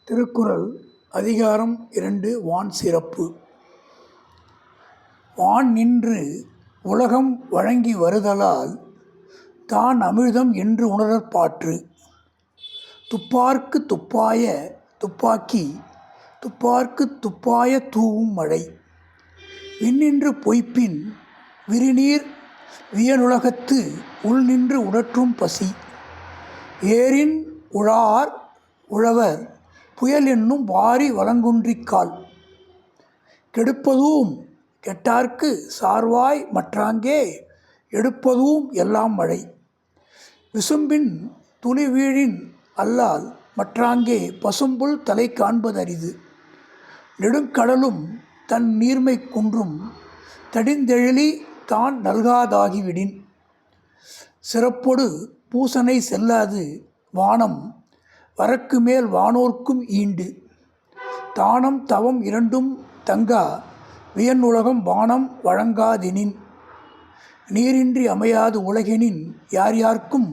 திருக்குறள் அதிகாரம் 2 வான் சிறப்பு. வான் நின்று உலகம் வழங்கி வருதலால் தான் அமிழ்தம் என்று உணரற்பாற்று. துப்பார்க்கு துப்பாய துப்பாக்கி துப்பார்க்கு துப்பாய தூவும் மழை. விண்ணின்று பொய்ப்பின் விரிநீர் வியனுலகத்து உள்நின்று உடற்றும் பசி. ஏரின் உழார் உழவர் புயல் என்னும் வாரி வளங்குன்றிக்கால். கெடுப்பதூம் கெட்டார்க்கு சார்வாய் மற்றாங்கே எடுப்பதூம் எல்லாம் மழை. விசும்பின் துளி வீழின் அல்லால் மற்றாங்கே பசும்புல் தலை காண்பதரிது. நெடுங்கடலும் தன் நீர்மை குன்றும் தடிந்தெழிலி தான் நல்காதாகிவிடின். சிறப்பொடு பூசனை செல்லாது வானம் வரக்கு மேல் வானோர்க்கும் ஈண்டு. தானம் தவம் இரண்டும் தங்கா வியன்னுலகம் வானம் வழங்காதெனின். நீரின்றி அமையாது உலகெனின் யார் யார்க்கும்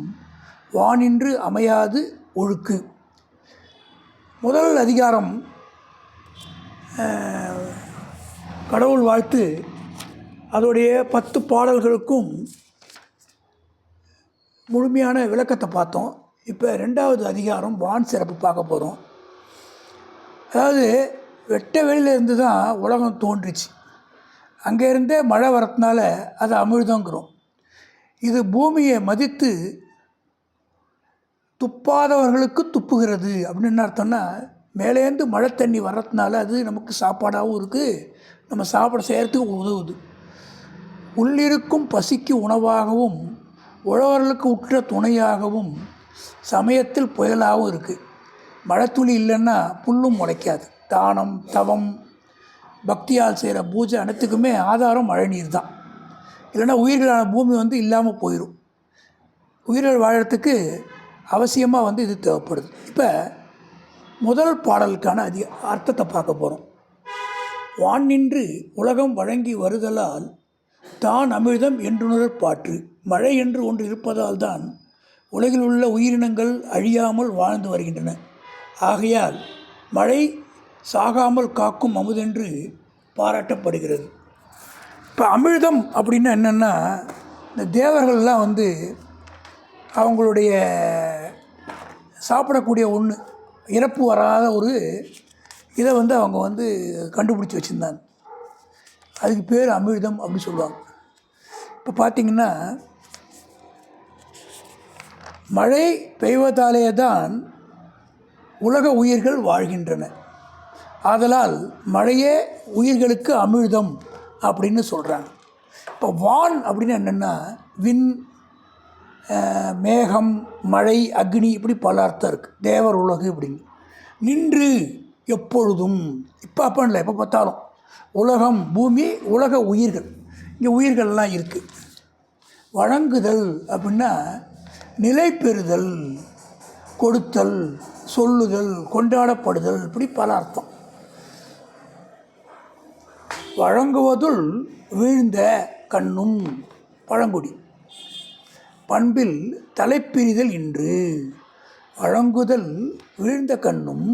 வானின்று அமையாது ஒழுக்கு. முதல் அதிகாரம் கடவுள் வாழ்த்து. அதோடைய 10 பாடல்களுக்கும் முழுமையான விளக்கத்தை பார்த்தோம். இப்போ 2வது அதிகாரம் வான் சிறப்பு பார்க்க போகிறோம். அதாவது வெட்ட வெளியிலேருந்து தான் உலகம் தோன்றுச்சு. அங்கேருந்தே மழை வரத்துனால அது அமிழ்தங்கிறோம். இது பூமியை மதித்து துப்பாதவர்களுக்கு துப்புகிறது அப்படின்னு என்ன அர்த்தம்னா, மேலேருந்து மழை தண்ணி வர்றதுனால அது நமக்கு சாப்பாடாகவும் இருக்குது, நம்ம சாப்பிட செய்கிறதுக்கு உதவுது. உள்ளிருக்கும் பசிக்கு உணவாகவும் உழவர்களுக்கு உற்ற துணையாகவும் சமயத்தில் புயலாகவும் இருக்குது. மழைத்துளி இல்லைன்னா புல்லும் முளைக்காது. தானம் தவம் பக்தியால் செய்கிற பூஜை அனைத்துக்குமே ஆதாரம் மழை நீர் தான். இல்லைன்னா உயிர்களான பூமி இல்லாமல் போயிடும். உயிர்கள் வாழறதுக்கு அவசியமாக இது தேவைப்படுது. இப்போ முதல் பாடலுக்கான அர்த்தத்தை பார்க்க போகிறோம். வான் நின்று உலகம் வழங்கி வருதலால் தான் அமிழ்தம் என்றுணரற்பாற்று. மழை என்று ஒன்று இருப்பதால் தான் உலகில் உள்ள உயிரினங்கள் அழியாமல் வாழ்ந்து வருகின்றன. ஆகையால் மழை சாகாமல் காக்கும் அமுதென்று பாராட்டப்படுகிறது. இப்போ அமிழ்தம் அப்படின்னா என்னென்னா, இந்த தேவர்கள்லாம் அவங்களுடைய சாப்பிடக்கூடிய ஒன்று, இறப்பு வராத ஒரு இதை அவங்க கண்டுபிடிச்சி வச்சுருந்தாங்க. அதுக்கு பேர் அமிழ்தம் அப்படின்னு சொல்லுவாங்க. இப்போ பார்த்திங்கன்னா, மழை பெய்வதாலே தான் உலக உயிர்கள் வாழ்கின்றன. ஆதலால் மழையே உயிர்களுக்கு அமிழ்தம் அப்படின்னு சொல்கிறாங்க. இப்போ வான் அப்படின்னு என்னென்னா, விண், மேகம், மழை, அக்னி, இப்படி பல அர்த்தம் இருக்குது. தேவர் உலகு அப்படின்னு. நின்று எப்பொழுதும், இப்போ அப்போ இல்லை, எப்போ பார்த்தாலும் உலகம், பூமி, உலக உயிர்கள், இங்கே உயிர்கள்லாம் இருக்குது. வழங்குதல் அப்படின்னா நிலை பெறுதல், கொடுத்தல், சொல்லுதல், கொண்டாடப்படுதல், இப்படி பல அர்த்தம். வழங்குவதுள் வீழ்ந்த கண்ணும் பழங்குடி பண்பில் தலைப்பிரிதல் இன்று. வழங்குதல் வீழ்ந்த கண்ணும்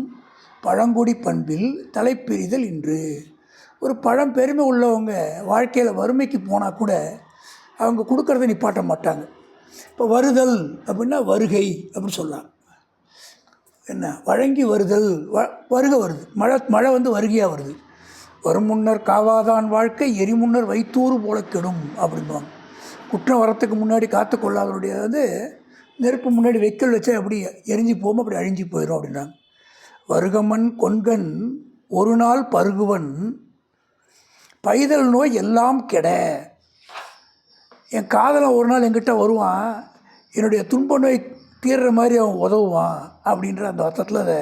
பழங்குடி பண்பில் தலைப்பிரிதல் இன்று. ஒரு பழம்பெருமை உள்ளவங்க வாழ்க்கையில் வறுமைக்கு போனால் கூட அவங்க கொடுக்கறத நிப்பாட்ட மாட்டாங்க. இப்போ வருதல் அப்படின்னா வருகை அப்படின்னு சொல்லலாம். என்ன வழங்கி வருதல், வருகை வருது. மழை வருகையாக வருது. வரும் முன்னர் காவாதான் வாழ்க்கை எரிமுன்னர் வைத்தூறு போல கெடும் அப்படின்வாங்க. குற்றம் வரத்துக்கு முன்னாடி காத்து கொள்ளாதவருடைய நெருப்பு முன்னாடி வைக்கல் வச்சா அப்படி எரிஞ்சு போகும், அப்படி அழிஞ்சு போயிடும் அப்படின்றாங்க. வருகமன் கொன்கண் ஒரு நாள் பருகுவன் பைதல் நோய் எல்லாம் கெட. என் காதலன் ஒரு நாள் என்கிட்ட வருவான், என்னுடைய துன்ப நோய் தீர்ற மாதிரி அவன் உதவுவான் அப்படின்ற அந்த அர்த்தத்தில் அதை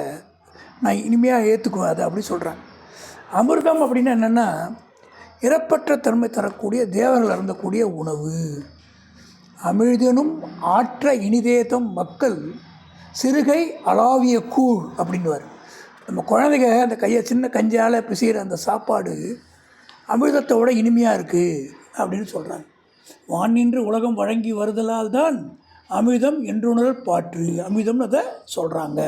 நான் இனிமையாக ஏற்றுக்குவேன். அதை அப்படி சொல்கிறேன். அமிர்தம் அப்படின்னா என்னென்னா, இறப்பற்ற தன்மை தரக்கூடிய தேவர்கள் அருந்தக்கூடிய உணவு. அமிழ்தனும் ஆற்ற இனிதேதம் மக்கள் சிறுகை அளாவிய கூழ் அப்படின்னுவார். நம்ம குழந்தைங்க அந்த கையை சின்ன கஞ்சால் பிசைகிற அந்த சாப்பாடு அமிர்தத்தை விட இனிமையாக இருக்குது அப்படின்னு சொல்கிறாங்க. வான் நின்று உலகம் வழங்கி வருதலால் தான் அமிழ்தம் என்றுணரற்பாற்று. அமிர்தம்னு அதை சொல்கிறாங்க.